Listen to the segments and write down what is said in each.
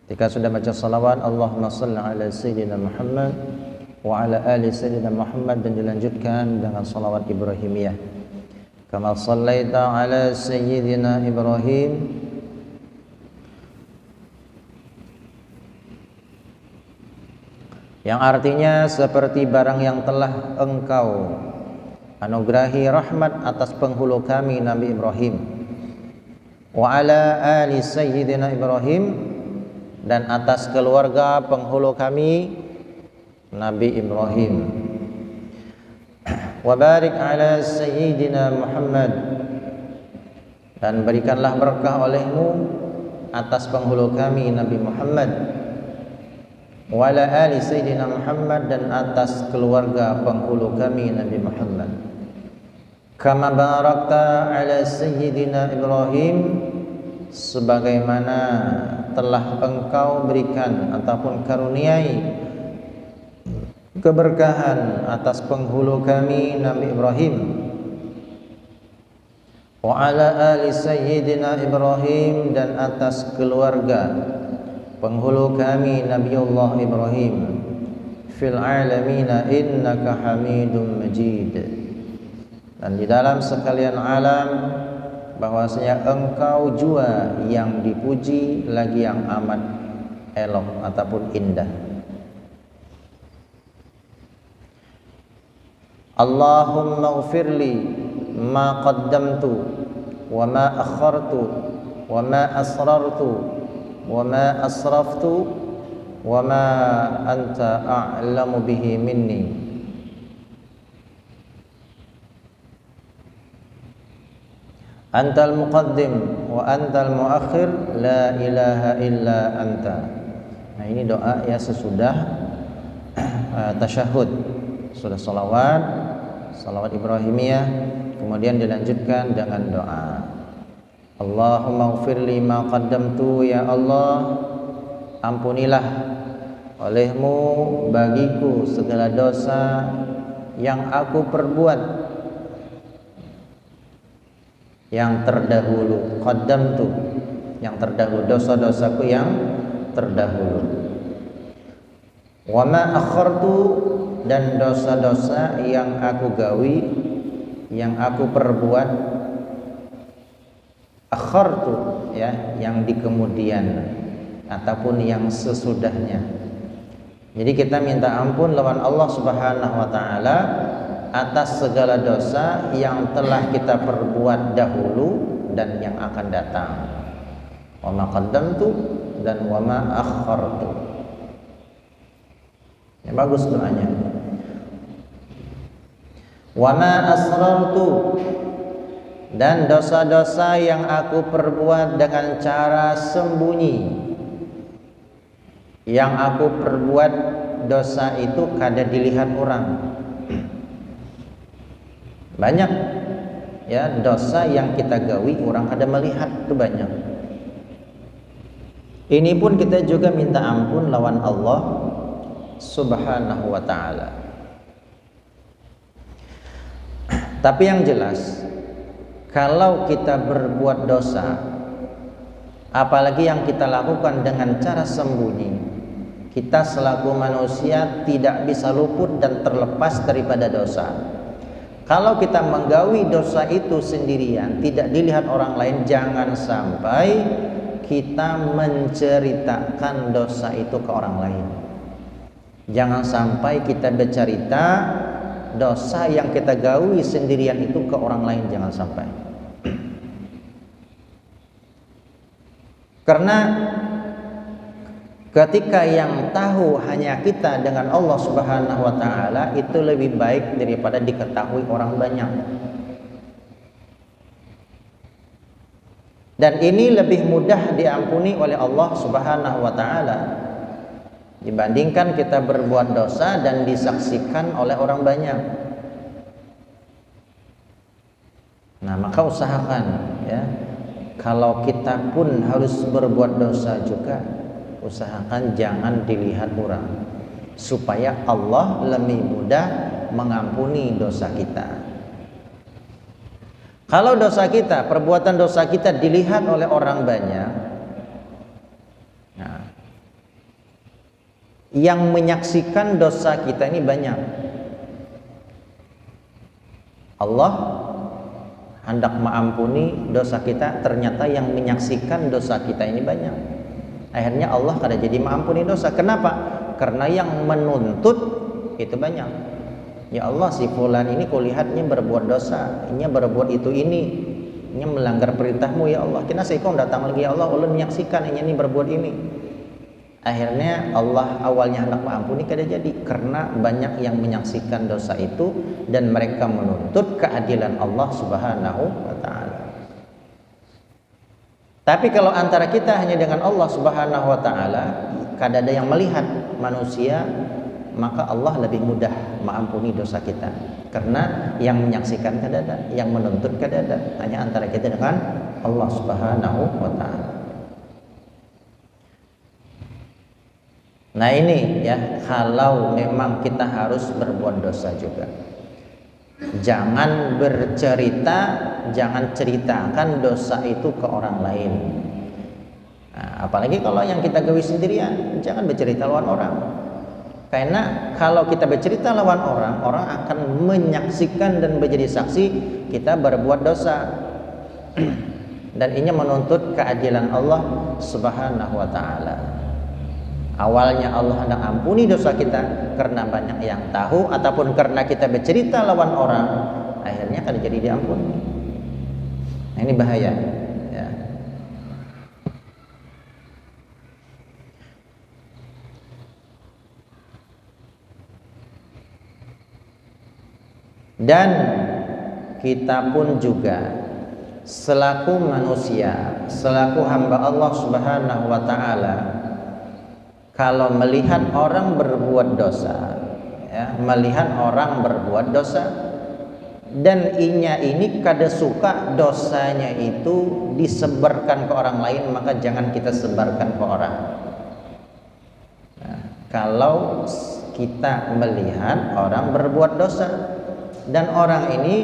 Ketika sudah baca salawat, Allahumma salli ala Sayyidina Muhammad wa ala ali Sayyidina Muhammad, dan dilanjutkan dengan salawat Ibrahimiyah. Kama sallaita ala Sayyidina Ibrahim yang artinya seperti barang yang telah engkau anugerahi rahmat atas penghulu kami Nabi Ibrahim, wa ala ali Sayyidina Ibrahim, dan atas keluarga penghulu kami Nabi Ibrahim, wa barik ala Sayyidina Muhammad, dan berikanlah berkah olehmu atas penghulu kami Nabi Muhammad, wa ala ali Sayyidina Muhammad, dan atas keluarga penghulu kami Nabi Muhammad, kama barakta ala Sayyidina Ibrahim, sebagaimana telah engkau berikan ataupun karuniai keberkahan atas penghulu kami Nabi Ibrahim, wa ala ali Sayyidina Ibrahim, dan atas keluarga penghulu kami Nabiullah Ibrahim, fil alamina innaka hamidum majid, dan di dalam sekalian alam bahwasanya engkau jua yang dipuji lagi yang amat elok ataupun indah. Allahumma ghfirli ma qaddamtu wa ma akhartu wa ma asrartu wa ma asraftu wa ma anta a'lamu bihi minni. Antal muqaddim wa antal muakhir, la ilaha illa anta. Nah, ini doa ya sesudah tasyahud, sudah salawat Ibrahimiyah, kemudian dilanjutkan dengan doa Allahumma ghfirli ma qaddamtu, ya Allah ampunilah olehmu bagiku segala dosa yang aku perbuat yang terdahulu, qaddamtu yang terdahulu, dosa-dosaku yang terdahulu, wa ma akhartu, dan dosa-dosa yang aku gawi, yang aku perbuat, akhartu ya, yang di kemudian ataupun yang sesudahnya. Jadi kita minta ampun lawan Allah Subhanahu wa taala atas segala dosa yang telah kita perbuat dahulu dan yang akan datang. Wa ma qaddamtu dan wa ma akhartu. Ya, bagus doanya. Wa ma asrartu, dan dosa-dosa yang aku perbuat dengan cara sembunyi. Yang aku perbuat dosa itu kada dilihat orang. Banyak ya dosa yang kita gawi orang kada melihat, itu banyak. Ini pun kita juga minta ampun lawan Allah Subhanahu wa ta'ala. Tapi yang jelas, kalau kita berbuat dosa, apalagi yang kita lakukan dengan cara sembunyi, kita selaku manusia tidak bisa luput dan terlepas daripada dosa. Kalau kita menggawi dosa itu sendirian, tidak dilihat orang lain, jangan sampai kita menceritakan dosa itu ke orang lain. Jangan sampai kita bercerita dosa yang kita gawi sendirian itu ke orang lain, jangan sampai. Karena ketika yang tahu hanya kita dengan Allah Subhanahu wa ta'ala, itu lebih baik daripada diketahui orang banyak. Dan ini lebih mudah diampuni oleh Allah Subhanahu wa ta'ala dibandingkan kita berbuat dosa dan disaksikan oleh orang banyak. Nah, maka usahakan ya, kalau kita pun harus berbuat dosa juga, usahakan jangan dilihat orang, supaya Allah lebih mudah mengampuni dosa kita. Kalau dosa kita, perbuatan dosa kita dilihat oleh orang banyak, nah, Yang menyaksikan dosa kita ini banyak. Allah hendak mengampuni dosa kita, ternyata yang menyaksikan dosa kita ini banyak. Akhirnya Allah kada jadi mengampuni dosa. Kenapa? Karena yang menuntut itu banyak. Ya Allah, si fulan ini kulihatnya berbuat dosa, ini berbuat ini melanggar perintahmu ya Allah. Kena seikong datang lagi ya Allah, ulun menyaksikan ini berbuat ini. Akhirnya Allah awalnya hendak mengampuni kada jadi karena banyak yang menyaksikan dosa itu dan mereka menuntut keadilan Allah Subhanahu wa taala. Tapi kalau antara kita hanya dengan Allah Subhanahu wa taala, kada ada yang melihat manusia, maka Allah lebih mudah mengampuni dosa kita. Karena yang menyaksikan kada ada, yang menuntut kada ada, hanya antara kita dengan Allah Subhanahu wa taala. Nah ini ya, kalau memang kita harus berbuat dosa juga, jangan bercerita, jangan ceritakan dosa itu ke orang lain. Nah, apalagi kalau yang kita gawe sendirian, jangan bercerita lawan orang. Karena kalau kita bercerita lawan orang, orang akan menyaksikan dan menjadi saksi kita berbuat dosa. Dan ini menuntut keadilan Allah Subhanahu wa taala. Awalnya Allah hendak ampuni dosa kita karena banyak yang tahu ataupun karena kita bercerita lawan orang, akhirnya kan jadi diampuni. Nah, ini bahaya ya. Dan kita pun juga selaku manusia, selaku hamba Allah Subhanahu wa taala, kalau melihat orang berbuat dosa, ya, melihat orang berbuat dosa dan inya ini kada suka dosanya itu disebarkan ke orang lain, maka jangan kita sebarkan ke orang. Nah, kalau kita melihat orang berbuat dosa dan orang ini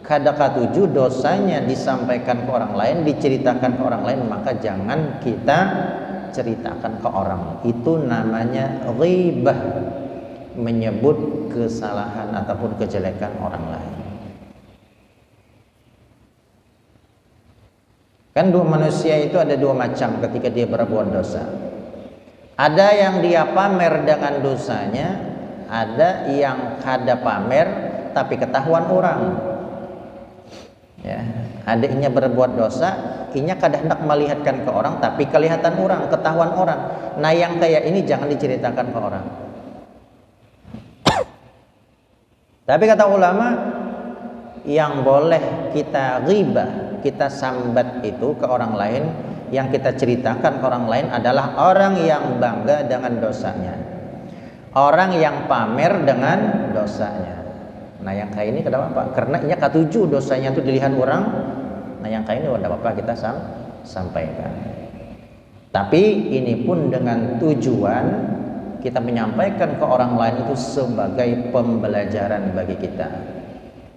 kada katuju dosanya disampaikan ke orang lain, diceritakan ke orang lain, maka jangan kita ceritakan ke orang. Itu namanya ghibah, menyebut kesalahan ataupun kejelekan orang lain. Kan dua manusia itu ada dua macam ketika dia berbuat dosa. Ada yang dia pamer dengan dosanya, ada yang kada pamer tapi ketahuan orang. Ya, adiknya berbuat dosa, inya kada hendak melihatkan ke orang tapi kelihatan orang, ketahuan orang. Nah, yang kayak ini jangan diceritakan ke orang. Tapi kata ulama, yang boleh kita ghibah, kita sambat itu ke orang lain, yang kita ceritakan ke orang lain adalah orang yang bangga dengan dosanya, orang yang pamer dengan dosanya. Nah, yang kayak ini kada apa? Karena inya katuju dosanya itu dilihat orang. Nah, yang kayak ini kada apa kita sampaikan. Tapi ini pun dengan tujuan kita menyampaikan ke orang lain itu sebagai pembelajaran bagi kita.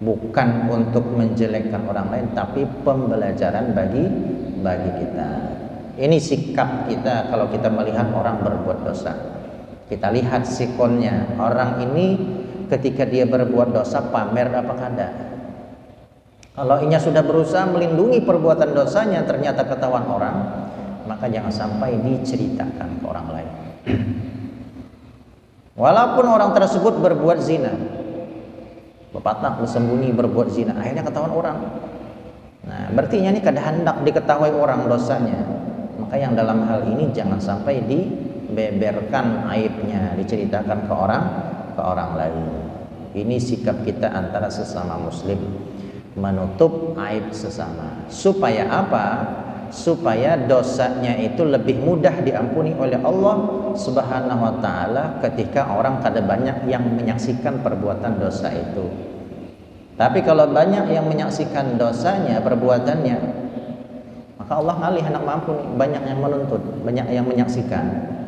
Bukan untuk menjelekkan orang lain, tapi pembelajaran bagi kita. Ini sikap kita kalau kita melihat orang berbuat dosa. Kita lihat sikonnya. Orang ini ketika dia berbuat dosa pamer apa kada? Kalau inya sudah berusaha melindungi perbuatan dosanya ternyata ketahuan orang, maka jangan sampai diceritakan ke orang lain. Walaupun orang tersebut berbuat zina, bepatah bersembunyi berbuat zina, akhirnya ketahuan orang. Nah, berarti ini kada hendak diketahui orang dosanya. Maka yang dalam hal ini jangan sampai dibeberkan aibnya, diceritakan ke orang lain. Ini sikap kita antara sesama muslim, menutup aib sesama. Supaya apa? Supaya dosanya itu lebih mudah diampuni oleh Allah Subhanahu wa taala ketika orang kada banyak yang menyaksikan perbuatan dosa itu. Tapi kalau banyak yang menyaksikan dosanya, perbuatannya, maka Allah ngalih hendak mengampuni, banyak yang menuntut, banyak yang menyaksikan.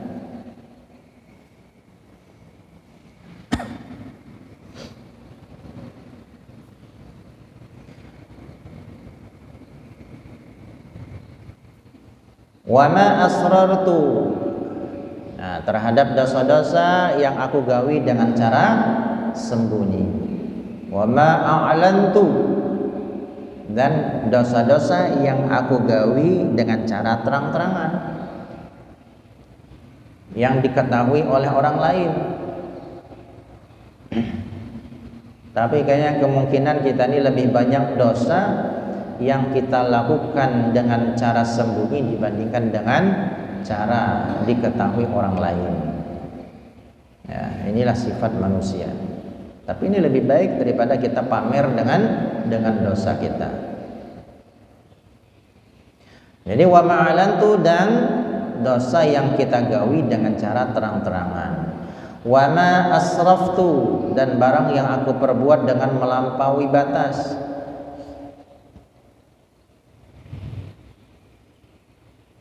Wa ma asrartu. Nah, Nah, terhadap dosa-dosa yang aku gawi dengan cara sembunyi. Wa ma a'lantu, dan dosa-dosa yang aku gawi dengan cara terang-terangan, yang diketahui oleh orang lain. Tapi kayaknya kemungkinan kita ini lebih banyak dosa yang kita lakukan dengan cara sembunyi dibandingkan dengan cara diketahui orang lain. Ya, inilah sifat manusia. Tapi ini lebih baik daripada kita pamer dengan dosa kita. Jadi wa ma'alantu, dan dosa yang kita gawi dengan cara terang-terangan. Wa ma asraftu, dan barang yang aku perbuat dengan melampaui batas.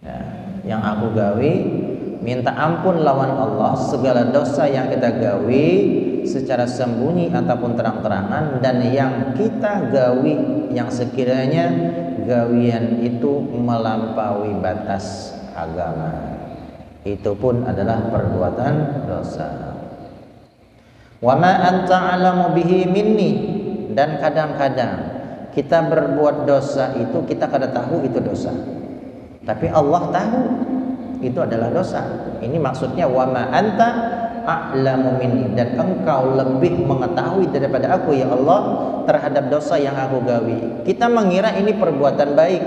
Ya, yang aku gawi, minta ampun lawan Allah segala dosa yang kita gawi secara sembunyi ataupun terang-terangan, dan yang kita gawi yang sekiranya gawian itu melampaui batas agama, itu pun adalah perbuatan dosa. Wa ma anta alamu bihi minni, dan kadang-kadang kita berbuat dosa itu kita kada tahu itu dosa, tapi Allah tahu itu adalah dosa. Ini maksudnya wa ma anta a'lamu minni, dan engkau lebih mengetahui daripada aku ya Allah terhadap dosa yang aku gawi. Kita mengira ini perbuatan baik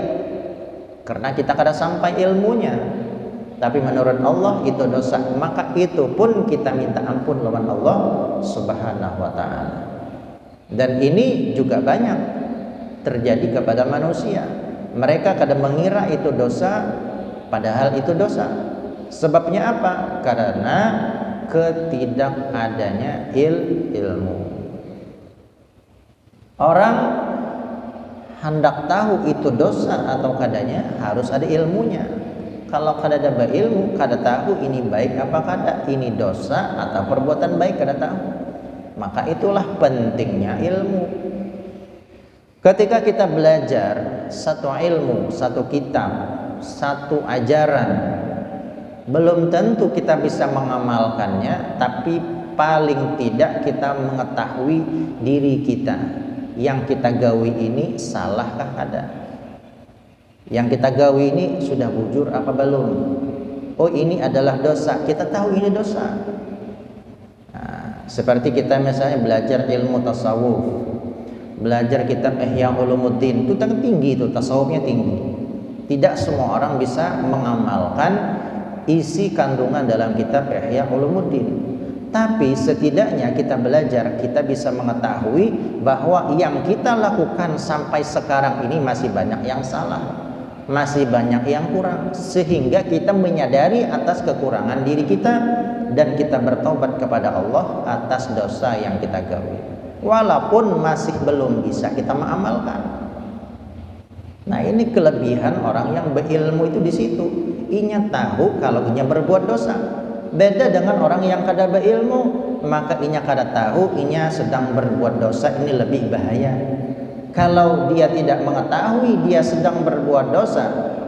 karena kita kada sampai ilmunya, tapi menurut Allah itu dosa, maka itu pun kita minta ampun lawan Allah Subhanahu wa ta'ala. Dan ini juga banyak terjadi kepada manusia. Mereka kadang mengira itu dosa padahal itu dosa. Sebabnya apa? Karena ketidakadanya ilmu. Orang hendak tahu itu dosa atau kadanya harus ada ilmunya. Kalau kada ada ilmu, kada tahu ini baik apa kada, ini dosa atau perbuatan baik kada tahu. Maka itulah pentingnya ilmu. Ketika kita belajar satu ilmu, satu kitab, satu ajaran, belum tentu kita bisa mengamalkannya, tapi paling tidak kita mengetahui diri kita. Yang kita gawi ini salahkah ada? Yang kita gawi ini sudah bujur apa belum? Oh, ini adalah dosa, kita tahu ini dosa. Nah, seperti kita misalnya belajar ilmu tasawuf, belajar kitab Ihya Ulumuddin, itu tinggi, itu tasawufnya tinggi. Tidak semua orang bisa mengamalkan isi kandungan dalam kitab Ihya Ulumuddin. Tapi setidaknya kita belajar, kita bisa mengetahui bahwa yang kita lakukan sampai sekarang ini masih banyak yang salah, masih banyak yang kurang, sehingga kita menyadari atas kekurangan diri kita dan kita bertobat kepada Allah atas dosa yang kita gawi, walaupun masih belum bisa kita mengamalkan. Nah, ini kelebihan orang yang berilmu itu di situ. Inya tahu kalau inya berbuat dosa. Beda dengan orang yang kada berilmu, maka inya kada tahu inya sedang berbuat dosa, ini lebih bahaya. Kalau dia tidak mengetahui dia sedang berbuat dosa,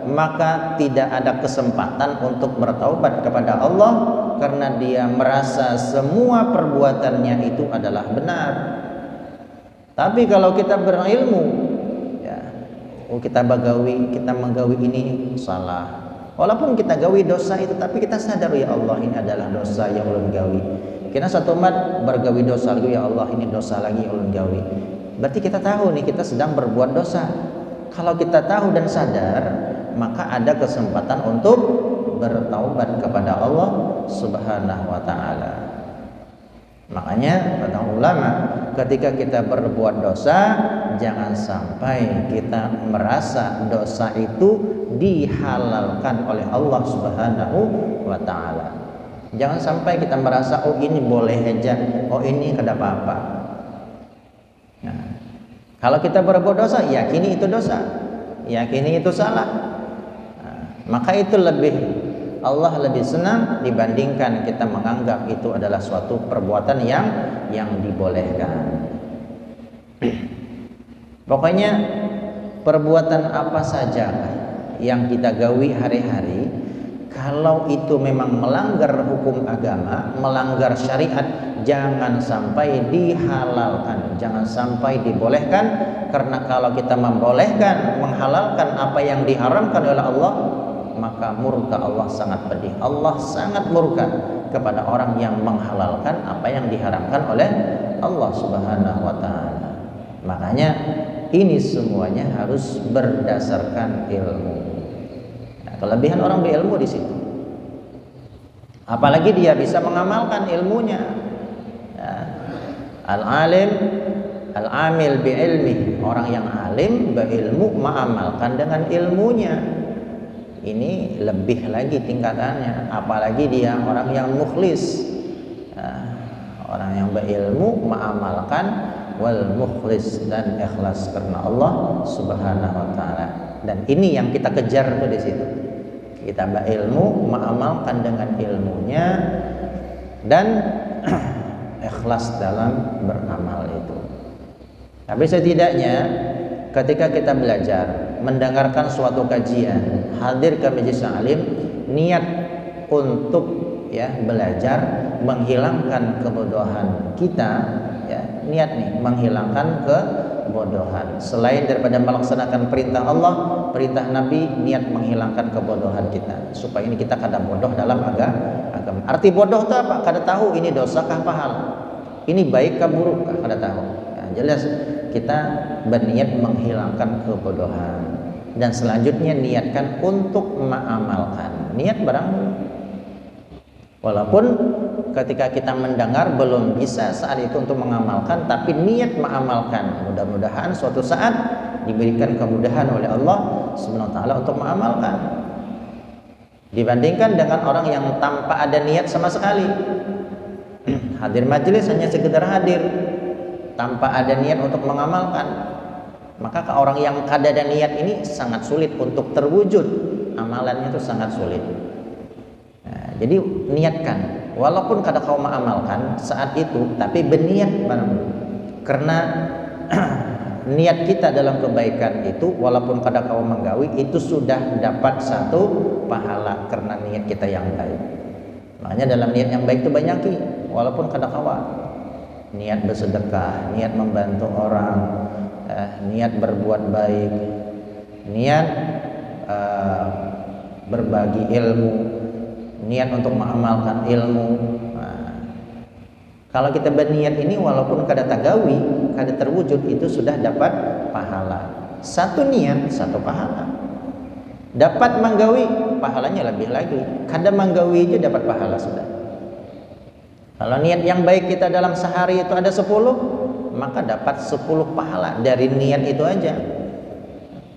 maka tidak ada kesempatan untuk bertaubat kepada Allah karena dia merasa semua perbuatannya itu adalah benar. Tapi kalau kita berilmu, ya, kita menggawi ini salah. Walaupun kita gawi dosa itu, tapi kita sadar ya Allah ini adalah dosa yang ulun gawi. Kita satu umat bergawi dosa lagi, ya Allah ini dosa lagi yang ulun gawi. Berarti kita tahu nih kita sedang berbuat dosa. Kalau kita tahu dan sadar, maka ada kesempatan untuk bertaubat kepada Allah Subhanahu wa ta'ala. Makanya kata ulama, ketika kita berbuat dosa, jangan sampai kita merasa dosa itu dihalalkan oleh Allah Subhanahu wa ta'ala. Jangan sampai kita merasa oh ini boleh aja, oh ini kada apa-apa. Nah, kalau kita berbuat dosa, yakini itu dosa, yakini itu salah. Nah, maka itu Allah lebih senang dibandingkan kita menganggap itu adalah suatu perbuatan yang dibolehkan. Pokoknya perbuatan apa saja yang kita gawi hari-hari, kalau itu memang melanggar hukum agama, melanggar syariat, jangan sampai dihalalkan, jangan sampai dibolehkan. Karena kalau kita membolehkan, menghalalkan apa yang diharamkan oleh Allah, maka murka Allah sangat pedih. Allah sangat murka kepada orang yang menghalalkan apa yang diharamkan oleh Allah Subhanahu wa taala. Makanya ini semuanya harus berdasarkan ilmu. Kelebihan orang berilmu di situ. Apalagi dia bisa mengamalkan ilmunya. Ya. Al-alim, al-amil bi'ilmi. Orang yang alim berilmu mengamalkan dengan ilmunya. Ini lebih lagi tingkatannya. Apalagi dia orang yang mukhlis. Ya. Orang yang berilmu mengamalkan wal mukhlis dan ikhlas karena Allah Subhanahu wa taala. Dan ini yang kita kejar tuh di situ. Kita berilmu, mengamalkan dengan ilmunya dan ikhlas dalam beramal itu. Tapi setidaknya ketika kita belajar, mendengarkan suatu kajian, hadir ke majelis alim, niat untuk ya belajar, menghilangkan kebodohan kita, ya niat nih menghilangkan kebodohan. Selain daripada melaksanakan perintah Allah, perintah Nabi, niat menghilangkan kebodohan kita supaya ini kita kada bodoh dalam agama. Arti bodoh itu apa? Kada tahu ini dosa kah pahala, ini baik kah buruk kah, kada tahu. Nah, jelas kita berniat menghilangkan kebodohan dan selanjutnya niatkan untuk mengamalkan. Niat barang walaupun ketika kita mendengar belum bisa saat itu untuk mengamalkan, tapi niat mengamalkan. Mudah-mudahan suatu saat diberikan kemudahan oleh Allah Subhanahu wa taala untuk mengamalkan. Dibandingkan dengan orang yang tanpa ada niat sama sekali. Hadir majelis hanya sekedar hadir tanpa ada niat untuk mengamalkan. Maka orang yang kada ada niat ini sangat sulit untuk terwujud. Amalannya itu sangat sulit. Nah, jadi niatkan, walaupun kada kau mengamalkan saat itu, tapi berniat barang. Karena niat kita dalam kebaikan itu, walaupun kada kau menggawi, itu sudah dapat satu pahala karena niat kita yang baik. Makanya dalam niat yang baik itu banyaki, walaupun kada kawa. Niat bersedekah, niat membantu orang, niat berbuat baik, niat berbagi ilmu, niat untuk mengamalkan ilmu. Nah, kalau kita berniat ini walaupun kada tagawi, kada terwujud, itu sudah dapat pahala. Satu niat, satu pahala. Dapat menggawi, pahalanya lebih lagi. Kada menggawi aja dapat pahala sudah. Kalau niat yang baik kita dalam sehari itu ada 10, maka dapat 10 pahala dari niat itu aja.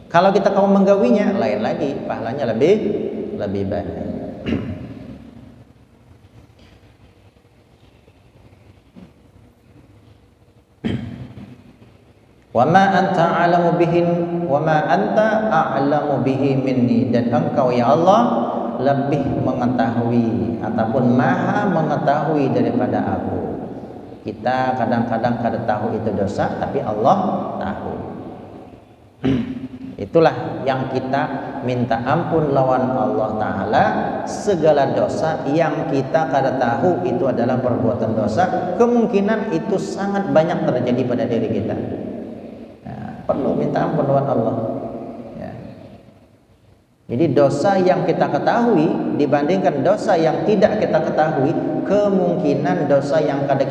Kalau kita mau menggawinya, lain lagi, pahalanya lebih banyak. Wa ma anta a'lamu bihi wa ma anta a'lamu bihi minni, dan engkau ya Allah lebih mengetahui ataupun maha mengetahui daripada aku. Kita kadang-kadang kada tahu itu dosa, tapi Allah tahu. Itulah yang kita minta ampun lawan Allah Ta'ala. Segala dosa yang kita kada tahu itu adalah perbuatan dosa, kemungkinan itu sangat banyak terjadi pada diri kita. Nah, perlu minta ampun lawan Allah ya. Jadi dosa yang kita ketahui dibandingkan dosa yang tidak kita ketahui, kemungkinan dosa yang kada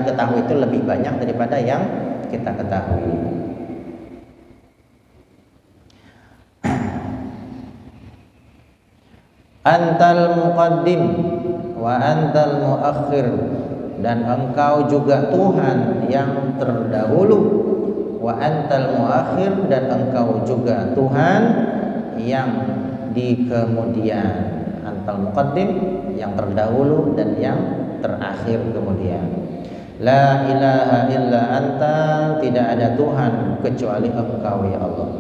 ketahui itu lebih banyak daripada yang kita ketahui. Antal muqaddim wa antal muakhir, dan engkau juga Tuhan yang terdahulu, wa antal muakhir, dan engkau juga Tuhan yang di kemudian. Antal muqaddim yang terdahulu dan yang terakhir kemudian. La ilaha illa anta, tidak ada Tuhan kecuali engkau ya Allah.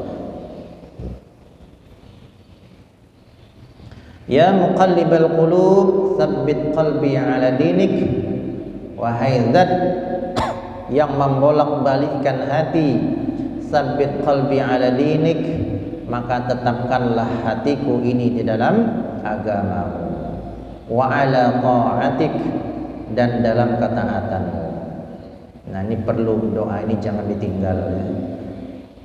Ya muqallibal qulub, tsabbit qalbi ala dinik. Wahai zat yang membolak-balikkan hati, tsabbit qalbi ala dinik, maka tetapkanlah hatiku ini di dalam agamamu, wa ala ta'atik, dan dalam ketaatanmu. Nah, ini perlu doa ini jangan ditinggal ya.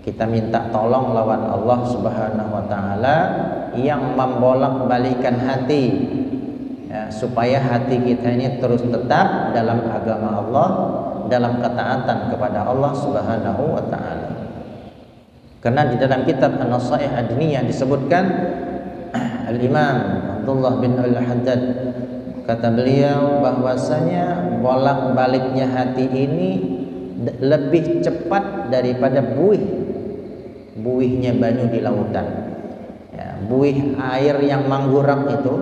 Kita minta tolong lawan Allah Subhanahu wa taala yang membolak-balikan hati ya, supaya hati kita ini terus tetap dalam agama Allah, dalam ketaatan kepada Allah Subhanahu wa taala. Karena di dalam kitab An-Nasaih Ad-Diniyah disebutkan Al-Imam Abdullah bin Al-Haddad, kata beliau bahwasanya bolak-baliknya hati ini lebih cepat daripada buihnya banyu di lautan ya, buih air yang menggurak itu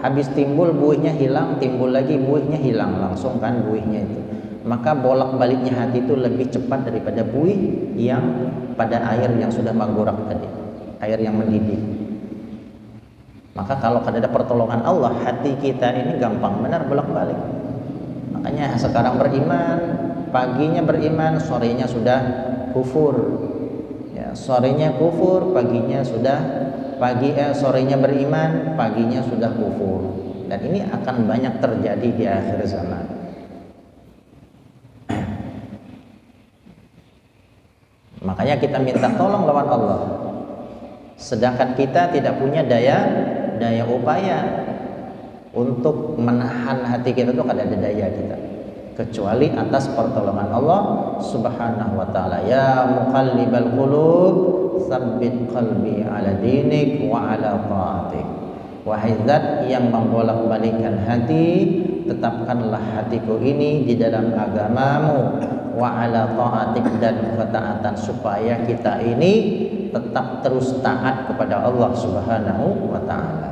habis timbul buihnya hilang, timbul lagi buihnya hilang, langsung kan buihnya itu. Maka bolak-baliknya hati itu lebih cepat daripada buih yang pada air yang sudah menggurak tadi, air yang mendidih. Maka kalau ada pertolongan Allah, hati kita ini gampang benar bolak-balik. Makanya sekarang beriman, paginya beriman, sorenya sudah kufur. Ya, sorenya kufur, paginya sudah sorenya beriman, paginya sudah kufur. Dan ini akan banyak terjadi di akhir zaman. Makanya kita minta tolong lawan Allah. Sedangkan kita tidak punya daya upaya untuk menahan hati kita, itu kada ada daya kita kecuali atas pertolongan Allah Subhanahu wa taala. Ya muqallibal qulub, tsabbit qalbi ala dinik wa ala ta'atik. Wahai zat yang membolak-balikkan hati, tetapkanlah hatiku ini di dalam agamamu, wa ala ta'atik, dan ketaatan, supaya kita ini tetap terus taat kepada Allah Subhanahu wa taala.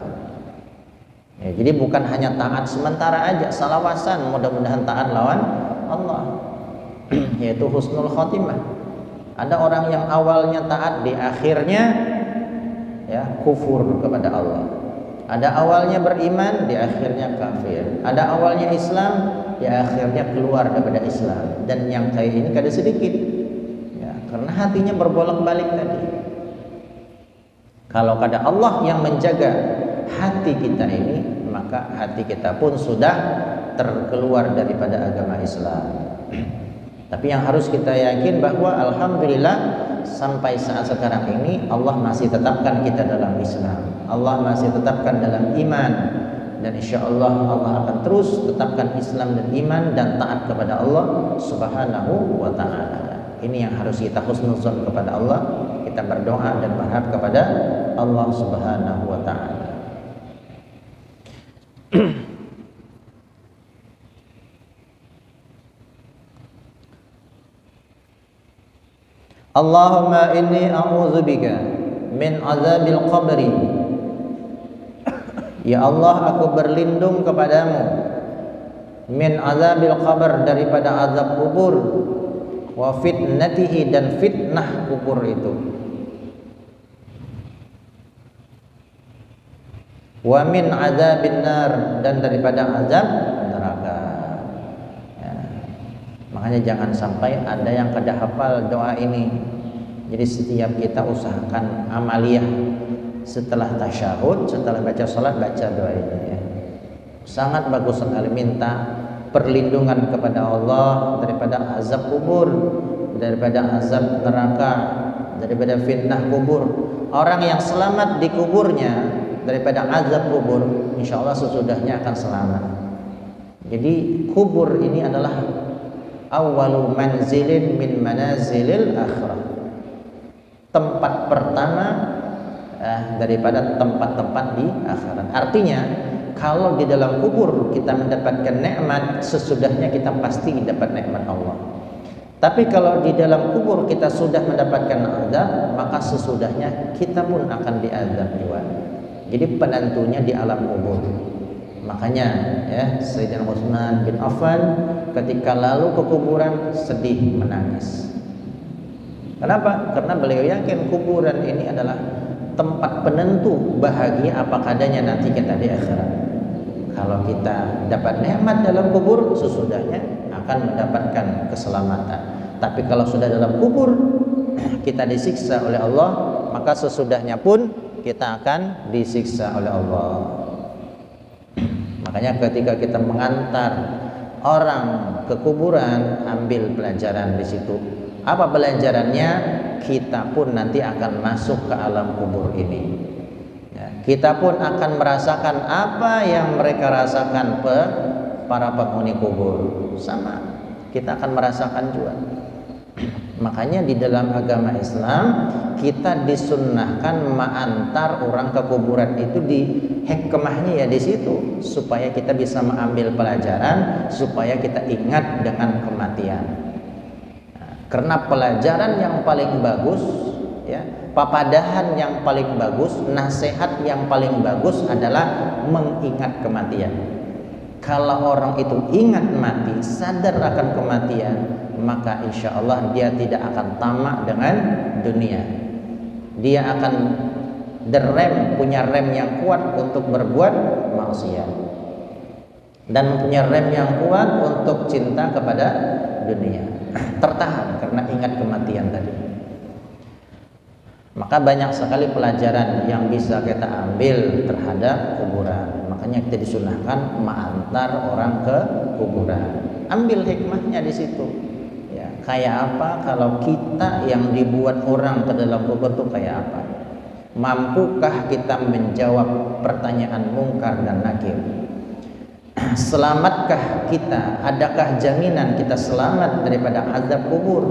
Ya, jadi bukan hanya taat sementara aja, salawasan, mudah-mudahan taat lawan Allah, yaitu husnul khotimah. Ada orang yang awalnya taat, di akhirnya ya kufur kepada Allah. Ada awalnya beriman, di akhirnya kafir. Ada awalnya Islam, di akhirnya keluar daripada Islam. Dan yang kayak ini kada sedikit ya, karena hatinya berbolak-balik tadi. Kalau kada Allah yang menjaga hati kita ini, maka hati kita pun sudah terkeluar daripada agama Islam. Tapi yang harus kita yakin bahwa alhamdulillah sampai saat sekarang ini Allah masih tetapkan kita dalam Islam, Allah masih tetapkan dalam iman, dan insya Allah Allah akan terus tetapkan Islam dan iman dan taat kepada Allah Subhanahu wa ta'ala. Ini yang harus kita husnuzon kepada Allah, kita berdoa dan berharap kepada Allah Subhanahu wa ta'ala. Allahumma inni a'udzubika min azabil qabri. Ya Allah, aku berlindung kepadamu min azabil qabr, daripada azab kubur, wa fitnatihi, dan fitnah kubur itu, wa min azabin nar, dan daripada azab neraka ya. Makanya jangan sampai ada yang kada hafal doa ini. Jadi setiap kita usahakan amaliyah, setelah tasyahud, setelah baca salat, baca doa ini ya. Sangat bagus sekali, minta perlindungan kepada Allah daripada azab kubur, daripada azab neraka, daripada fitnah kubur. Orang yang selamat di kuburnya daripada azab kubur, insya Allah sesudahnya akan selamat. Jadi kubur ini adalah awwalu manzilin min manazilil akhirah, tempat pertama daripada tempat-tempat di akhirat. Artinya kalau di dalam kubur kita mendapatkan nikmat, sesudahnya kita pasti dapat nikmat Allah. Tapi kalau di dalam kubur kita sudah mendapatkan azab, maka sesudahnya kita pun akan diazab juga. Jadi penentunya di alam kubur. Makanya ya Sayyidina Utsman bin Affan ketika lalu ke kuburan sedih menangis. Kenapa? Karena beliau yakin kuburan ini adalah tempat penentu bahagia apa adanya nanti kita di akhirat. Kalau kita dapat nikmat dalam kubur, sesudahnya akan mendapatkan keselamatan. Tapi kalau sudah dalam kubur kita disiksa oleh Allah, maka sesudahnya pun kita akan disiksa oleh Allah. Makanya ketika kita mengantar orang ke kuburan, ambil pelajaran di situ. Apa pelajarannya? Kita pun nanti akan masuk ke alam kubur ini. Ya, kita pun akan merasakan apa yang mereka rasakan para penghuni kubur. Sama, kita akan merasakan juga. Makanya di dalam agama Islam kita disunnahkan mengantar orang ke kuburan itu, di hikmahnya ya di situ, supaya kita bisa mengambil pelajaran, supaya kita ingat dengan kematian. Nah, karena pelajaran yang paling bagus, ya, papadahan yang paling bagus, nasihat yang paling bagus adalah mengingat kematian. Kalau orang itu ingat mati, sadar akan kematian, maka insya Allah dia tidak akan tamak dengan dunia. Dia akan punya rem yang kuat untuk berbuat maksiat, dan punya rem yang kuat untuk cinta kepada dunia. Tertahan karena ingat kematian tadi. Maka banyak sekali pelajaran yang bisa kita ambil terhadap kuburan. Makanya kita disunahkan mengantar orang ke kuburan. Ambil hikmahnya di situ. Ya, kayak apa kalau kita yang dibuat orang ke dalam kubur itu kayak apa? Mampukah kita menjawab pertanyaan mungkar dan nakir? Selamatkah kita? Adakah jaminan kita selamat daripada azab kubur?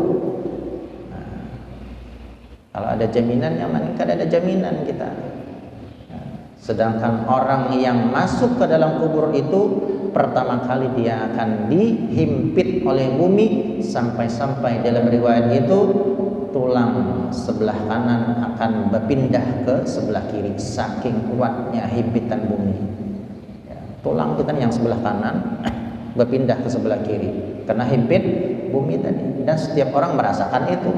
Kalau ada jaminan, nyaman. Kan ada jaminan kita. Sedangkan orang yang masuk ke dalam kubur itu, pertama kali dia akan dihimpit oleh bumi, sampai-sampai dalam riwayat itu tulang sebelah kanan akan berpindah ke sebelah kiri, saking kuatnya himpitan bumi. Ya, tulang kita yang sebelah kanan berpindah ke sebelah kiri karena himpit bumi tadi, dan setiap orang merasakan itu.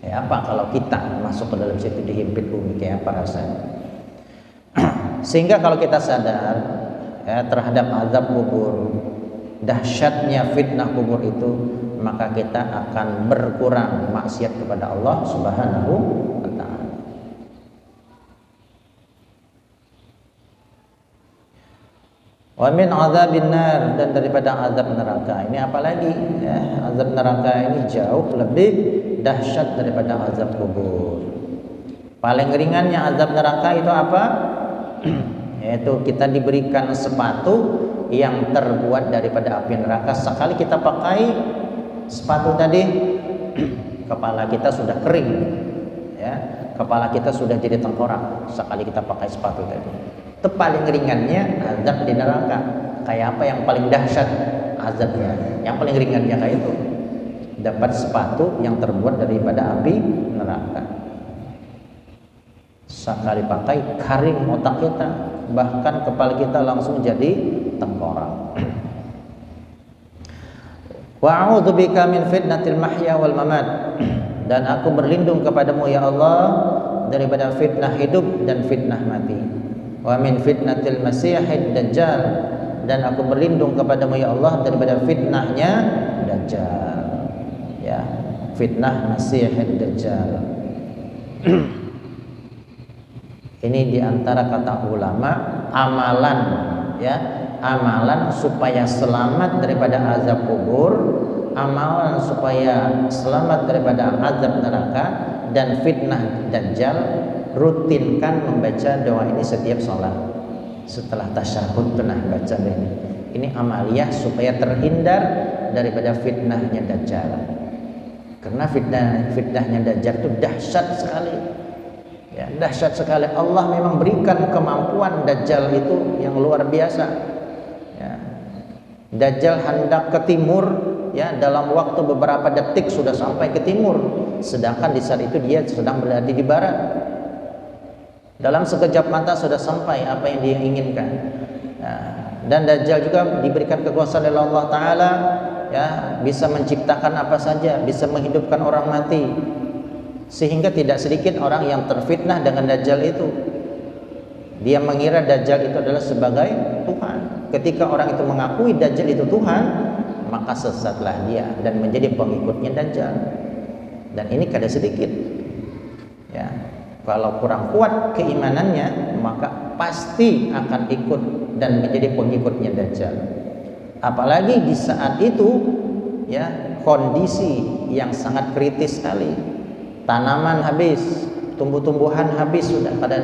Ya, apa kalau kita masuk ke dalam situ dihimpit bumi, kayak apa rasanya? Sehingga kalau kita sadar ya, terhadap azab kubur, dahsyatnya fitnah kubur itu, maka kita akan berkurang maksiat kepada Allah Subhanahu wa ta'ala. Wa min azabin nar, dan daripada azab neraka. Ini apalagi ya, azab neraka ini jauh lebih dahsyat daripada azab kubur. Paling ringannya azab neraka itu apa? Yaitu kita diberikan sepatu yang terbuat daripada api neraka. Sekali kita pakai sepatu tadi, kepala kita sudah kering, ya, kepala kita sudah jadi tengkorak. Sekali kita pakai sepatu tadi, itu paling ringannya azab di neraka. Kayak apa yang paling dahsyat azabnya? Yang paling ringannya kayak itu, dapat sepatu yang terbuat daripada api neraka. Sekali pakai kering otak kita, bahkan kepala kita langsung jadi tengkorak. Wa a'udzubika min fitnatil mahya wal mamat, dan aku berlindung kepadamu ya Allah daripada fitnah hidup dan fitnah mati. Wa min fitnatil masiihid dajjal, dan aku berlindung kepadamu ya Allah daripada fitnahnya dajjal. Ya, fitnah masiihid dajjal. Ini diantara kata ulama amalan, ya, amalan supaya selamat daripada azab kubur, amalan supaya selamat daripada azab neraka dan fitnah dajjal. Rutinkan membaca doa ini setiap sholat. Setelah tasyahud pernah baca ini. Ini amaliyah supaya terhindar daripada fitnahnya dajjal. Karena fitnahnya dajjal itu dahsyat sekali. Ya, dahsyat sekali. Allah memang berikan kemampuan dajjal itu yang luar biasa. Ya. Dajjal hendak ke timur, ya, dalam waktu beberapa detik sudah sampai ke timur, sedangkan di saat itu dia sedang berada di barat. Dalam sekejap mata sudah sampai apa yang dia inginkan. Ya. Dan dajjal juga diberikan kekuasaan oleh Allah Ta'ala, ya, bisa menciptakan apa saja, bisa menghidupkan orang mati. Sehingga tidak sedikit orang yang terfitnah dengan dajjal itu. Dia mengira dajjal itu adalah sebagai Tuhan. Ketika orang itu mengakui dajjal itu Tuhan, maka sesatlah dia dan menjadi pengikutnya dajjal. Dan ini kada sedikit. Ya, kalau kurang kuat keimanannya, maka pasti akan ikut dan menjadi pengikutnya Dajjal. Apalagi di saat itu ya, kondisi yang sangat kritis sekali. Tanaman habis, tumbuh-tumbuhan habis sudah pada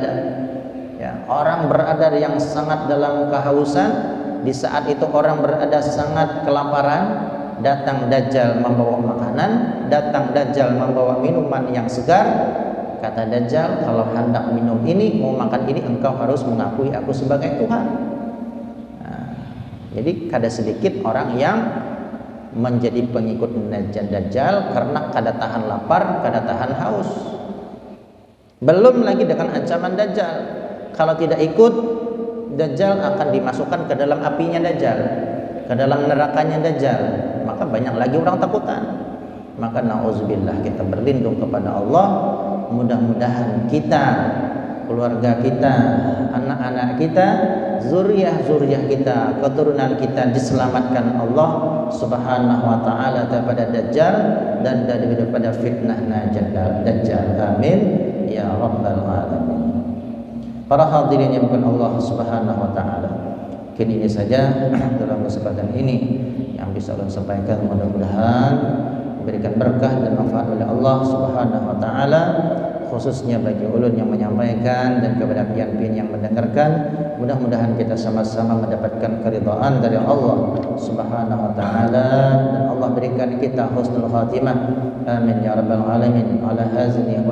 ya, orang berada yang sangat dalam kehausan. Di saat itu orang berada sangat kelaparan. Datang Dajjal membawa makanan, datang Dajjal membawa minuman yang segar. Kata Dajjal, kalau hendak minum ini, mau makan ini, engkau harus mengakui aku sebagai Tuhan. Nah, jadi kada sedikit orang yang menjadi pengikut Dajjal karena kada tahan lapar, kada tahan haus. Belum lagi dengan ancaman Dajjal, kalau tidak ikut, Dajjal akan dimasukkan ke dalam apinya Dajjal, ke dalam nerakanya Dajjal. Maka banyak lagi orang takutan. Maka na'udzubillah, kita berlindung kepada Allah. Mudah-mudahan kita, keluarga kita, anak-anak kita, zuriat-zuriat kita, keturunan kita diselamatkan Allah Subhanahu wa taala daripada Dajjal dan daripada fitnah Dajjal. Amin ya rabbal alamin. Para hadirin yang bukan Allah Subhanahu wa taala, mungkin ini saja dalam kesempatan ini yang bisa Allah sampaikan. Mudah-mudahan diberikan berkah dan manfaat oleh Allah Subhanahu wa taala, khususnya bagi ulun yang menyampaikan dan kepada pian-pian yang mendengarkan. Mudah-mudahan kita sama-sama mendapatkan keridhaan dari Allah Subhanahu wa taala dan Allah berikan kita husnul khatimah. Amin ya rabbal alamin. Ala hazihi